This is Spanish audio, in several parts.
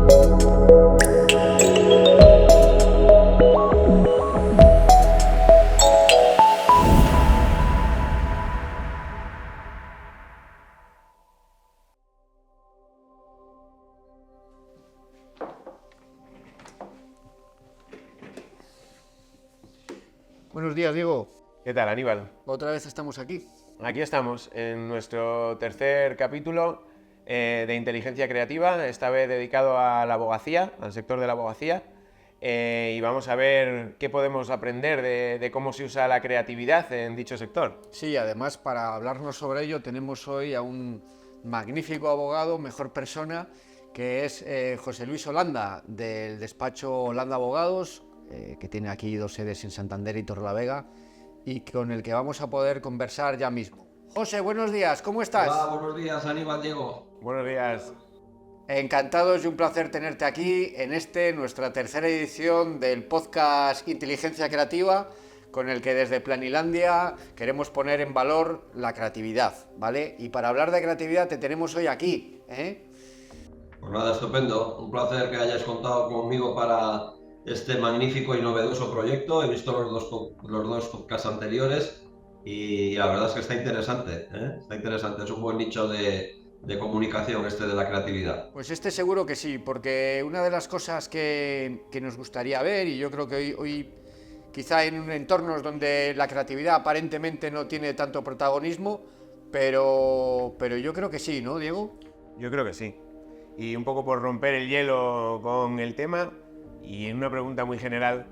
Buenos días, Diego. ¿Qué tal, Aníbal? Otra vez estamos aquí. Aquí estamos en nuestro tercer capítulo de inteligencia creativa, esta vez dedicado a la abogacía, al sector de la abogacía, y vamos a ver qué podemos aprender de cómo se usa la creatividad en dicho sector. Sí, además para hablarnos sobre ello tenemos hoy a un magnífico abogado, mejor persona, que es José Luis Holanda, del despacho Holanda Abogados, que tiene aquí 2 sedes en Santander y Torrelavega, y con el que vamos a poder conversar ya mismo. José, buenos días, ¿cómo estás? Hola, buenos días, Aníbal, Diego. Buenos días. Encantados y un placer tenerte aquí en nuestra tercera edición del podcast Inteligencia Creativa, con el que desde Planilandia queremos poner en valor la creatividad, ¿vale? Y para hablar de creatividad te tenemos hoy aquí, ¿eh? Pues nada, estupendo. Un placer que hayáis contado conmigo para este magnífico y novedoso proyecto. He visto los dos podcasts anteriores y la verdad es que está interesante, ¿eh? Está interesante, es un buen nicho de comunicación de la creatividad. Pues seguro que sí, porque una de las cosas que nos gustaría ver, y yo creo que hoy quizá en entornos donde la creatividad aparentemente no tiene tanto protagonismo, pero yo creo que sí, ¿no, Diego? Yo creo que sí. Y un poco por romper el hielo con el tema, y en una pregunta muy general,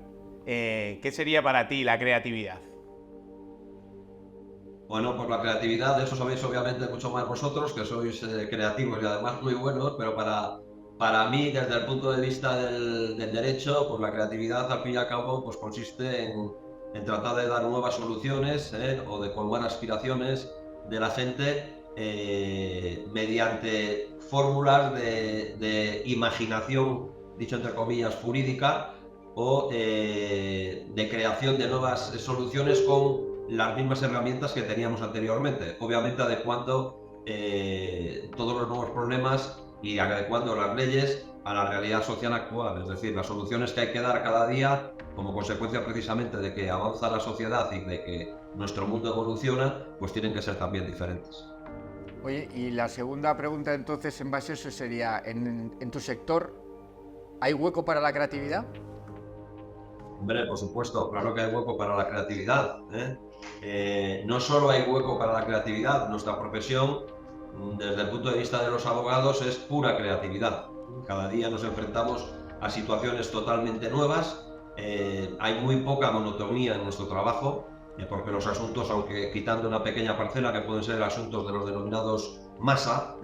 ¿qué sería para ti la creatividad? Bueno, pues la creatividad, de eso sabéis obviamente mucho más vosotros, que sois creativos y además muy buenos, pero para mí, desde el punto de vista del derecho, pues la creatividad al fin y al cabo pues consiste en tratar de dar nuevas soluciones o de colmar aspiraciones de la gente mediante fórmulas de imaginación, dicho entre comillas, jurídica, o de creación de nuevas soluciones con las mismas herramientas que teníamos anteriormente, obviamente adecuando todos los nuevos problemas y adecuando las leyes a la realidad social actual, es decir, las soluciones que hay que dar cada día como consecuencia precisamente de que avanza la sociedad y de que nuestro mundo evoluciona, pues tienen que ser también diferentes. Oye, y la segunda pregunta entonces en base a eso sería, ¿en tu sector hay hueco para la creatividad? Hombre, por supuesto, claro que hay hueco para la creatividad, ¿eh? No solo hay hueco para la creatividad, nuestra profesión, desde el punto de vista de los abogados, es pura creatividad. Cada día nos enfrentamos a situaciones totalmente nuevas, hay muy poca monotonía en nuestro trabajo, porque los asuntos, aunque quitando una pequeña parcela que pueden ser asuntos de los denominados masa,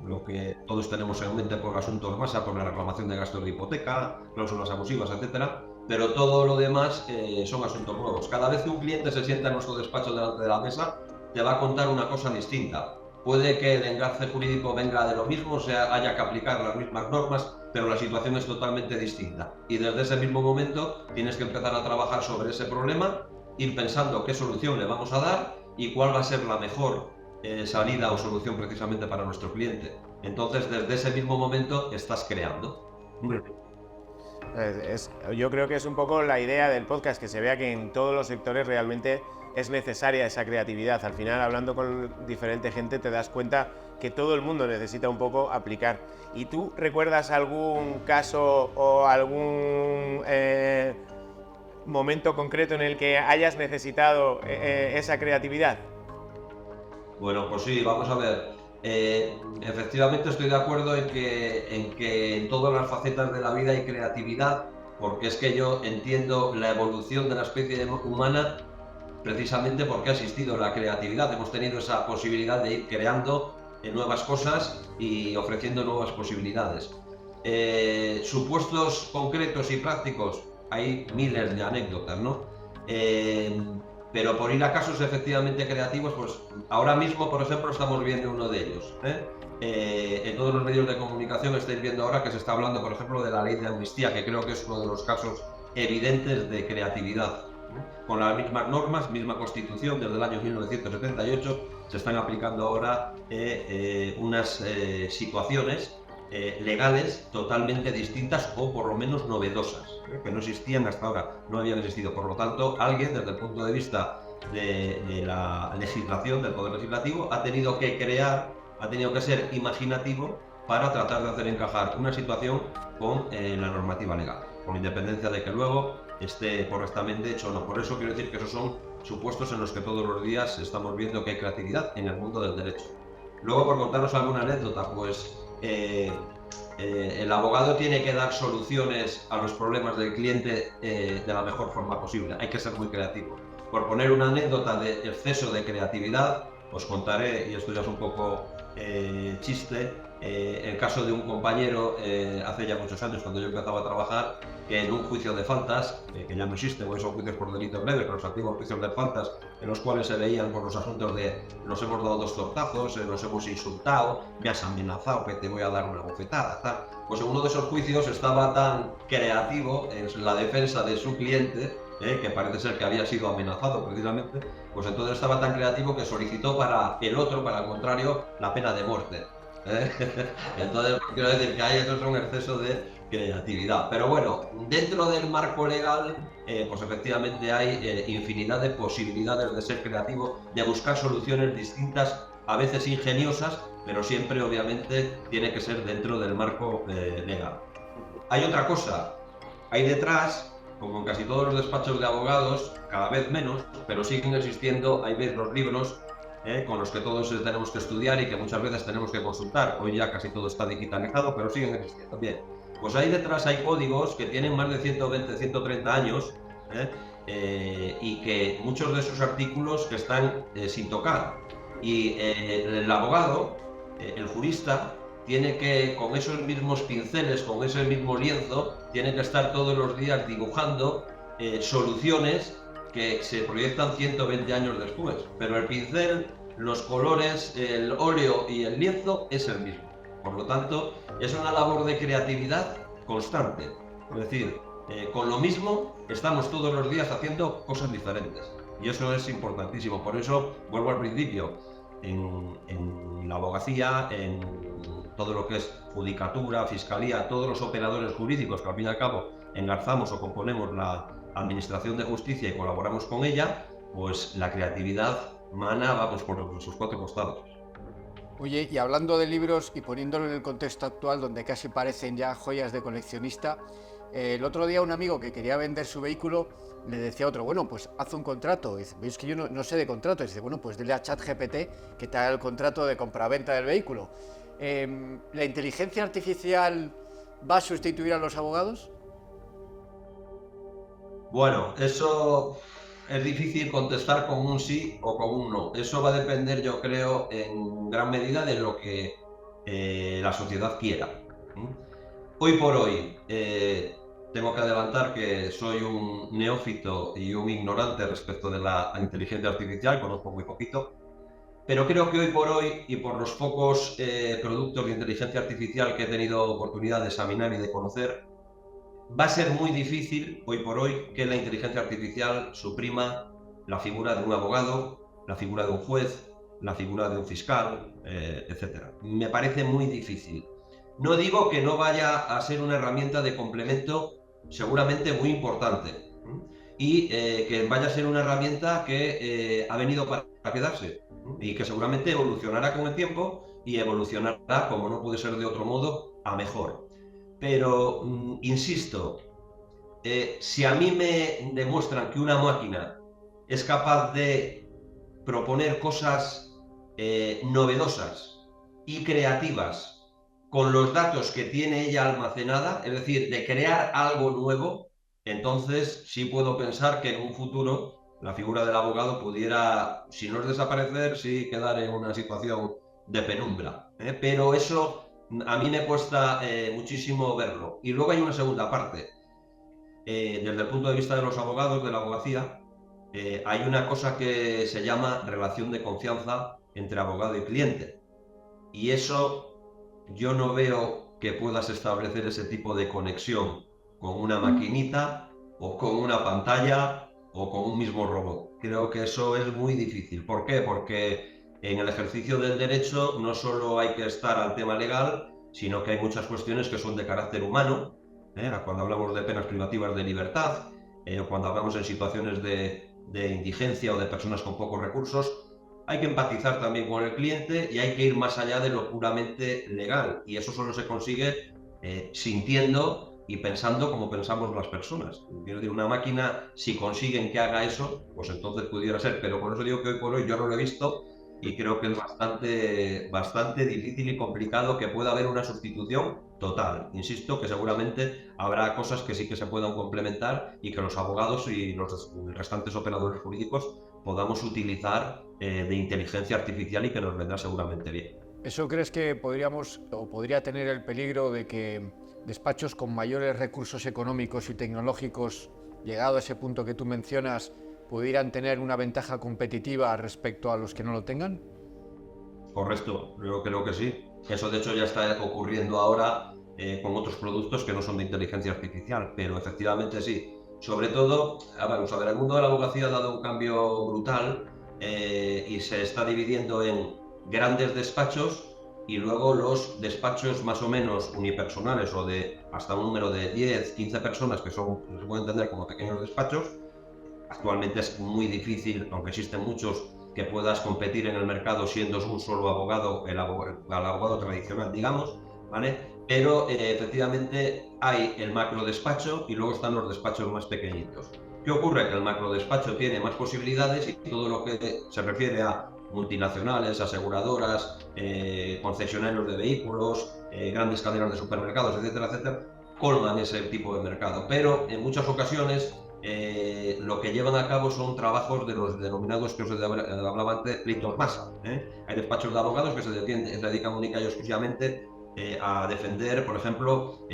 lo que todos tenemos en mente por asuntos masa, por la reclamación de gastos de hipoteca, cláusulas abusivas, etcétera, pero todo lo demás son asuntos nuevos. Cada vez que un cliente se sienta en nuestro despacho delante de la mesa, te va a contar una cosa distinta. Puede que el engarce jurídico venga de lo mismo, o sea, haya que aplicar las mismas normas, pero la situación es totalmente distinta. Y desde ese mismo momento tienes que empezar a trabajar sobre ese problema, ir pensando qué solución le vamos a dar y cuál va a ser la mejor salida o solución precisamente para nuestro cliente. Entonces, desde ese mismo momento estás creando. Yo creo que es un poco la idea del podcast, que se vea que en todos los sectores realmente es necesaria esa creatividad. Al final, hablando con diferente gente, te das cuenta que todo el mundo necesita un poco aplicar. ¿Y tú recuerdas algún caso o algún momento concreto en el que hayas necesitado esa creatividad? Bueno, pues sí, vamos a ver. Efectivamente estoy de acuerdo en que en todas las facetas de la vida hay creatividad, porque es que yo entiendo la evolución de la especie humana precisamente porque ha existido la creatividad. Hemos tenido esa posibilidad de ir creando nuevas cosas y ofreciendo nuevas posibilidades. Supuestos concretos y prácticos, hay miles de anécdotas, ¿no? Pero por ir a casos efectivamente creativos, pues ahora mismo, por ejemplo, estamos viendo uno de ellos. En todos los medios de comunicación estáis viendo ahora que se está hablando, por ejemplo, de la ley de amnistía, que creo que es uno de los casos evidentes de creatividad. Con las mismas normas, misma constitución, desde el año 1978, se están aplicando ahora unas situaciones legales totalmente distintas o por lo menos novedosas, que no existían hasta ahora, no habían existido. Por lo tanto, alguien desde el punto de vista de la legislación, del Poder Legislativo, ha tenido que crear, ha tenido que ser imaginativo para tratar de hacer encajar una situación con la normativa legal, con independencia de que luego esté correctamente hecho o no. Por eso quiero decir que esos son supuestos en los que todos los días estamos viendo que hay creatividad en el mundo del derecho. Luego, por contaros alguna anécdota, pues el abogado tiene que dar soluciones a los problemas del cliente de la mejor forma posible. Hay que ser muy creativo. Por poner una anécdota de exceso de creatividad, os contaré, y esto ya es un poco chiste, el caso de un compañero hace ya muchos años, cuando yo empezaba a trabajar, que en un juicio de faltas, que ya no existe, porque son juicios por delitos leves, pero los antiguos juicios de faltas, en los cuales se veían por los asuntos de nos hemos dado 2 tortazos, nos hemos insultado, me has amenazado que te voy a dar una bofetada, tal. Pues en uno de esos juicios estaba tan creativo en la defensa de su cliente, que parece ser que había sido amenazado precisamente, pues entonces estaba tan creativo que solicitó para el otro, para el contrario, la pena de muerte. Entonces quiero decir que hay eso es un exceso de creatividad. Pero bueno, dentro del marco legal, pues efectivamente hay infinidad de posibilidades de ser creativo, de buscar soluciones distintas, a veces ingeniosas, pero siempre obviamente tiene que ser dentro del marco legal. Hay otra cosa, hay detrás, como en casi todos los despachos de abogados, cada vez menos, pero siguen existiendo, hay veces los libros con los que todos tenemos que estudiar y que muchas veces tenemos que consultar. Hoy ya casi todo está digitalizado, pero siguen existiendo. Bien, pues ahí detrás hay códigos que tienen más de 120, 130 años y que muchos de esos artículos están sin tocar. Y el abogado, el jurista, tiene que, con esos mismos pinceles, con ese mismo lienzo, tiene que estar todos los días dibujando soluciones que se proyectan 120 años después. Pero el pincel, los colores, el óleo y el lienzo es el mismo. Por lo tanto, es una labor de creatividad constante. Es decir, con lo mismo estamos todos los días haciendo cosas diferentes. Y eso es importantísimo. Por eso, vuelvo al principio, en la abogacía, en todo lo que es judicatura, fiscalía, todos los operadores jurídicos que al fin y al cabo engarzamos o componemos la administración de justicia y colaboramos con ella, pues la creatividad mana, vamos, por sus 4 costados. Oye, y hablando de libros y poniéndolo en el contexto actual, donde casi parecen ya joyas de coleccionista, el otro día un amigo que quería vender su vehículo le decía a otro, bueno, pues haz un contrato. Y dice, veis que yo no sé de contrato. Y dice, bueno, pues dile a ChatGPT que te haga el contrato de compraventa del vehículo. ¿La inteligencia artificial va a sustituir a los abogados? Bueno, eso es difícil contestar con un sí o con un no. Eso va a depender, yo creo, en gran medida de lo que la sociedad quiera. Hoy por hoy, tengo que adelantar que soy un neófito y un ignorante respecto de la inteligencia artificial, conozco muy poquito, pero creo que hoy por hoy, y por los pocos productos de inteligencia artificial que he tenido oportunidad de examinar y de conocer, va a ser muy difícil hoy por hoy que la inteligencia artificial suprima la figura de un abogado, la figura de un juez, la figura de un fiscal, etc. Me parece muy difícil. No digo que no vaya a ser una herramienta de complemento seguramente muy importante y que vaya a ser una herramienta que ha venido para quedarse y que seguramente evolucionará con el tiempo y evolucionará, como no puede ser de otro modo, a mejor. Pero, insisto, si a mí me demuestran que una máquina es capaz de proponer cosas novedosas y creativas con los datos que tiene ella almacenada, es decir, de crear algo nuevo, entonces sí puedo pensar que en un futuro la figura del abogado pudiera, si no es desaparecer, sí quedar en una situación de penumbra. Pero eso a mí me cuesta muchísimo verlo. Y luego hay una segunda parte. Desde el punto de vista de los abogados, de la abogacía, hay una cosa que se llama relación de confianza entre abogado y cliente. Y eso yo no veo que puedas establecer ese tipo de conexión con una maquinita o con una pantalla o con un mismo robot. Creo que eso es muy difícil. ¿Por qué? Porque en el ejercicio del derecho no solo hay que estar al tema legal, sino que hay muchas cuestiones que son de carácter humano, cuando hablamos de penas privativas de libertad, o cuando hablamos en situaciones de indigencia o de personas con pocos recursos. Hay que empatizar también con el cliente y hay que ir más allá de lo puramente legal, y eso solo se consigue sintiendo y pensando como pensamos las personas. Quiero decir, una máquina, si consiguen que haga eso, pues entonces pudiera ser, pero por eso digo que hoy por hoy yo no lo he visto y creo que es bastante difícil y complicado que pueda haber una sustitución total. Insisto que seguramente habrá cosas que sí que se puedan complementar y que los abogados y los restantes operadores jurídicos podamos utilizar de inteligencia artificial y que nos vendrá seguramente bien. ¿Eso crees que podríamos o podría tener el peligro de que despachos con mayores recursos económicos y tecnológicos, llegado a ese punto que tú mencionas, pudieran tener una ventaja competitiva respecto a los que no lo tengan? Correcto, yo creo que sí. Eso de hecho ya está ocurriendo ahora con otros productos que no son de inteligencia artificial, pero efectivamente sí. Sobre todo, vamos a ver, el mundo de la abogacía ha dado un cambio brutal y se está dividiendo en grandes despachos y luego los despachos más o menos unipersonales o de hasta un número de 10, 15 personas que se pueden entender como pequeños despachos. Actualmente es muy difícil, aunque existen muchos, que puedas competir en el mercado siendo un solo abogado, el abogado tradicional, digamos, ¿vale? Pero efectivamente hay el macro despacho y luego están los despachos más pequeñitos. ¿Qué ocurre? Que el macro despacho tiene más posibilidades y todo lo que se refiere a multinacionales, aseguradoras, concesionarios de vehículos, grandes cadenas de supermercados, etcétera, etcétera, colman ese tipo de mercado. Pero en muchas ocasiones lo que llevan a cabo son trabajos de los denominados que os hablaba antes, plitos masa. Hay despachos de abogados que se dedican única y exclusivamente a defender, por ejemplo,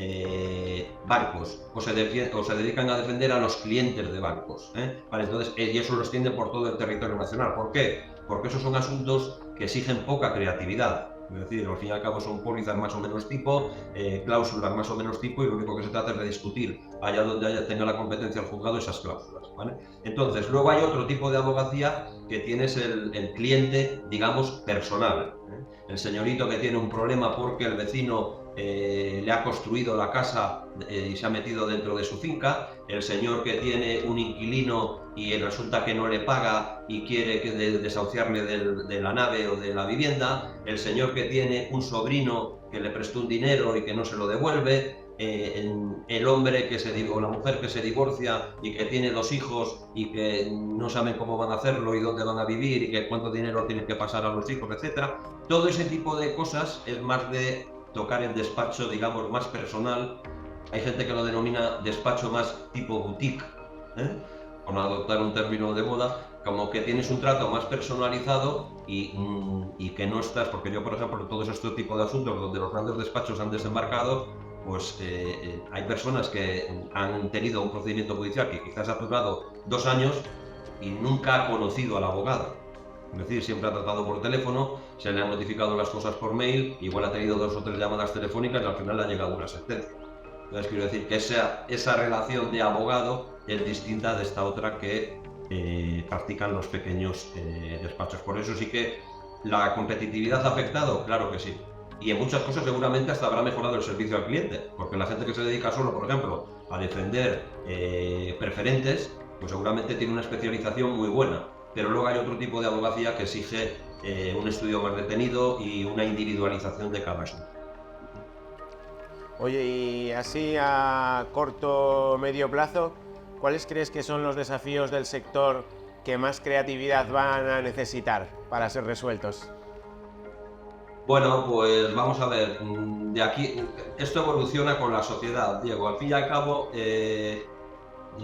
barcos, o se dedican a defender a los clientes de barcos. Vale, entonces, y eso lo extienden por todo el territorio nacional. ¿Por qué? Porque esos son asuntos que exigen poca creatividad. Es decir, al fin y al cabo son pólizas más o menos tipo, cláusulas más o menos tipo, y lo único que se trata es de discutir allá donde tenga la competencia el juzgado esas cláusulas, ¿vale? Entonces, luego hay otro tipo de abogacía que tienes el cliente, digamos, personal. El señorito que tiene un problema porque el vecino le ha construido la casa y se ha metido dentro de su finca, el señor que tiene un inquilino y resulta que no le paga y quiere desahuciarle de la nave o de la vivienda, el señor que tiene un sobrino que le prestó un dinero y que no se lo devuelve, el hombre o la mujer que se divorcia y que tiene 2 hijos y que no saben cómo van a hacerlo y dónde van a vivir y que cuánto dinero tienen que pasar a los hijos, etcétera. Todo ese tipo de cosas es más de tocar el despacho, digamos, más personal. Hay gente que lo denomina despacho más tipo boutique, por adoptar un término de moda, como que tienes un trato más personalizado y que no estás, porque yo, por ejemplo, en todos estos tipos de asuntos donde los grandes despachos han desembarcado, pues hay personas que han tenido un procedimiento judicial que quizás ha durado 2 años y nunca ha conocido al abogado. Es decir, siempre ha tratado por teléfono, se le han notificado las cosas por mail, igual ha tenido 2 o 3 llamadas telefónicas y al final le ha llegado una sentencia. Entonces quiero decir que esa relación de abogado es distinta de esta otra que practican los pequeños despachos. Por eso sí que la competitividad ha afectado, claro que sí. Y en muchas cosas seguramente hasta habrá mejorado el servicio al cliente, porque la gente que se dedica solo, por ejemplo, a defender preferentes, pues seguramente tiene una especialización muy buena. Pero luego hay otro tipo de abogacía que exige un estudio más detenido y una individualización de cada asunto. Oye, y así a corto o medio plazo, ¿cuáles crees que son los desafíos del sector que más creatividad van a necesitar para ser resueltos? Bueno, pues vamos a ver, de aquí, esto evoluciona con la sociedad, Diego. Al fin y al cabo,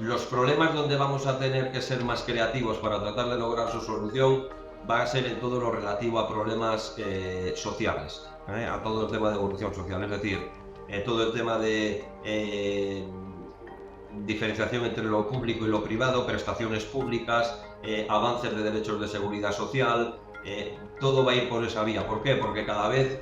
los problemas donde vamos a tener que ser más creativos para tratar de lograr su solución va a ser en todo lo relativo a problemas sociales, a todo el tema de evolución social, es decir, todo el tema de diferenciación entre lo público y lo privado, prestaciones públicas, avances de derechos de seguridad social, todo va a ir por esa vía. ¿Por qué? Porque cada vez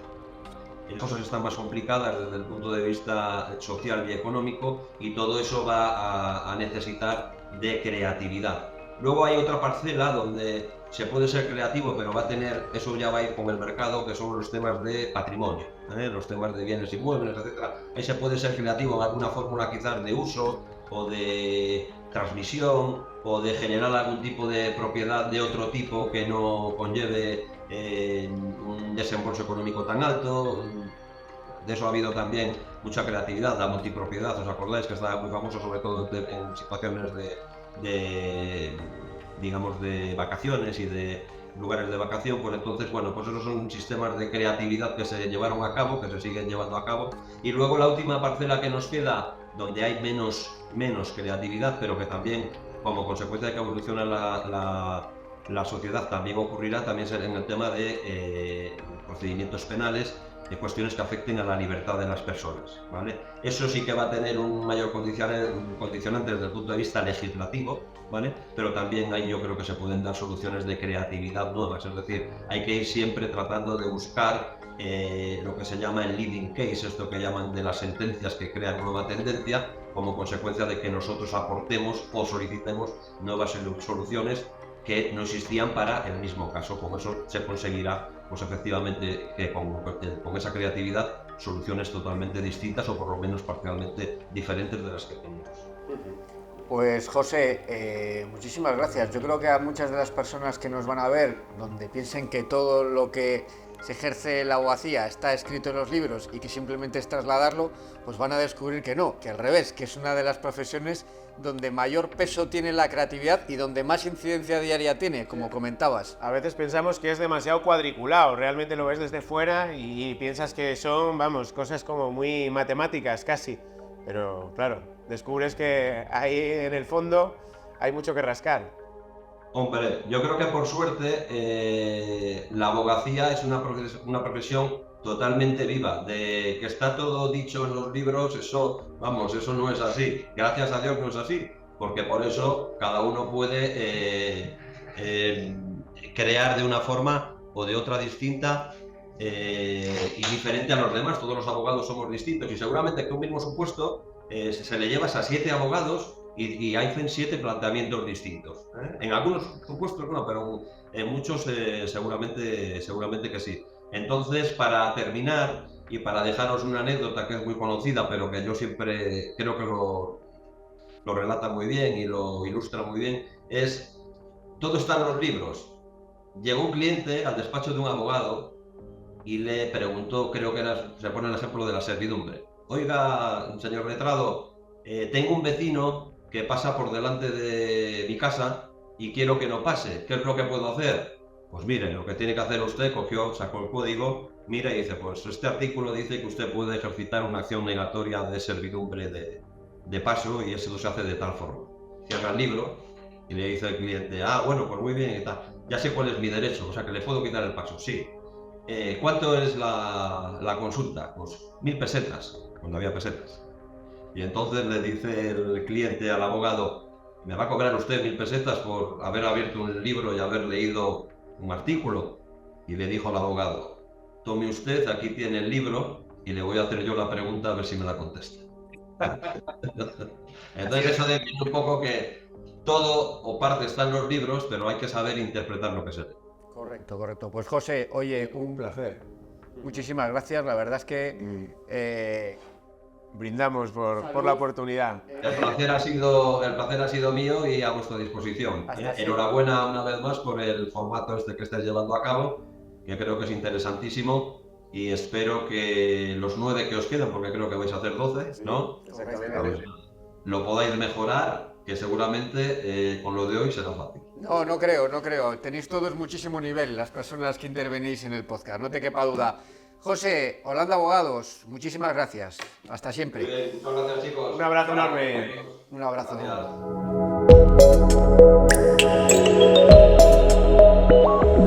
las cosas están más complicadas desde el punto de vista social y económico y todo eso va a necesitar de creatividad. Luego hay otra parcela donde se puede ser creativo, pero va a tener, eso ya va a ir con el mercado, que son los temas de patrimonio. los temas de bienes inmuebles, etcétera. Ahí se puede ser creativo en alguna fórmula quizás de uso o de transmisión o de generar algún tipo de propiedad de otro tipo que no conlleve un desembolso económico tan alto. De eso ha habido también mucha creatividad, la multipropiedad, ¿os acordáis? Que estaba muy famoso sobre todo en situaciones digamos, de vacaciones y de lugares de vacación. Pues entonces, bueno, pues esos son sistemas de creatividad que se llevaron a cabo, que se siguen llevando a cabo. Y luego la última parcela que nos queda, donde hay menos creatividad, pero que también, como consecuencia de que evoluciona la sociedad, también ocurrirá también en el tema de procedimientos penales, de cuestiones que afecten a la libertad de las personas, ¿vale? Eso sí que va a tener un mayor condicionante desde el punto de vista legislativo, ¿vale? Pero también ahí yo creo que se pueden dar soluciones de creatividad nuevas, es decir, hay que ir siempre tratando de buscar lo que se llama el leading case, esto que llaman de las sentencias que crean nueva tendencia, como consecuencia de que nosotros aportemos o solicitemos nuevas soluciones que no existían para el mismo caso. Con eso se conseguirá, pues efectivamente, que con esa creatividad, soluciones totalmente distintas o por lo menos parcialmente diferentes de las que teníamos. Pues José, muchísimas gracias. Yo creo que a muchas de las personas que nos van a ver, donde piensen que todo lo que se ejerce la abogacía está escrito en los libros y que simplemente es trasladarlo, pues van a descubrir que no, que al revés, que es una de las profesiones donde mayor peso tiene la creatividad y donde más incidencia diaria tiene, como comentabas. A veces pensamos que es demasiado cuadriculado, realmente lo ves desde fuera y piensas que son, vamos, cosas como muy matemáticas casi, pero claro, descubres que ahí en el fondo hay mucho que rascar. Hombre, yo creo que por suerte la abogacía es una profesión totalmente viva. De que está todo dicho en los libros, eso, vamos, eso no es así. Gracias a Dios no es así, porque por eso cada uno puede crear de una forma o de otra distinta y diferente a los demás. Todos los abogados somos distintos y seguramente que un mismo supuesto se le llevas a 7 abogados y hacen 7 planteamientos distintos. En algunos supuestos no, pero en muchos seguramente que sí. Entonces, para terminar y para dejaros una anécdota que es muy conocida, pero que yo siempre creo que lo relata muy bien y lo ilustra muy bien, es todo está en los libros. Llegó un cliente al despacho de un abogado y le preguntó, creo que se pone el ejemplo de la servidumbre. Oiga, señor letrado, tengo un vecino que pasa por delante de mi casa y quiero que no pase. ¿Qué es lo que puedo hacer? Pues mire, lo que tiene que hacer usted, sacó el código, mira y dice, pues este artículo dice que usted puede ejercitar una acción negatoria de servidumbre de paso y eso se hace de tal forma. Cierra el libro y le dice al cliente, bueno, pues muy bien y tal. Ya sé cuál es mi derecho, o sea que le puedo quitar el paso, sí. ¿Cuánto es la consulta? Pues 1000 pesetas, cuando había pesetas. Y entonces le dice el cliente al abogado, ¿me va a cobrar usted 1000 pesetas por haber abierto un libro y haber leído un artículo? Y le dijo al abogado, tome usted, aquí tiene el libro y le voy a hacer yo la pregunta a ver si me la contesta. Entonces eso define un poco que todo o parte está en los libros, pero hay que saber interpretar lo que se lee. Correcto, correcto. Pues José, oye, un placer. Muchísimas gracias, la verdad es que brindamos por la oportunidad. El placer ha sido mío y a vuestra disposición. Enhorabuena una vez más por el formato que estáis llevando a cabo, que creo que es interesantísimo y espero que los 9 que os quedan, porque creo que vais a hacer 12, ¿no? Exactamente. Lo podáis mejorar, que seguramente con lo de hoy será fácil. No creo. Tenéis todos muchísimo nivel, las personas que intervenís en el podcast, no te quepa duda. José, Holanda Abogados, muchísimas gracias. Hasta siempre. Muy bien, muchas gracias, chicos. Un abrazo enorme. Un abrazo. Gracias.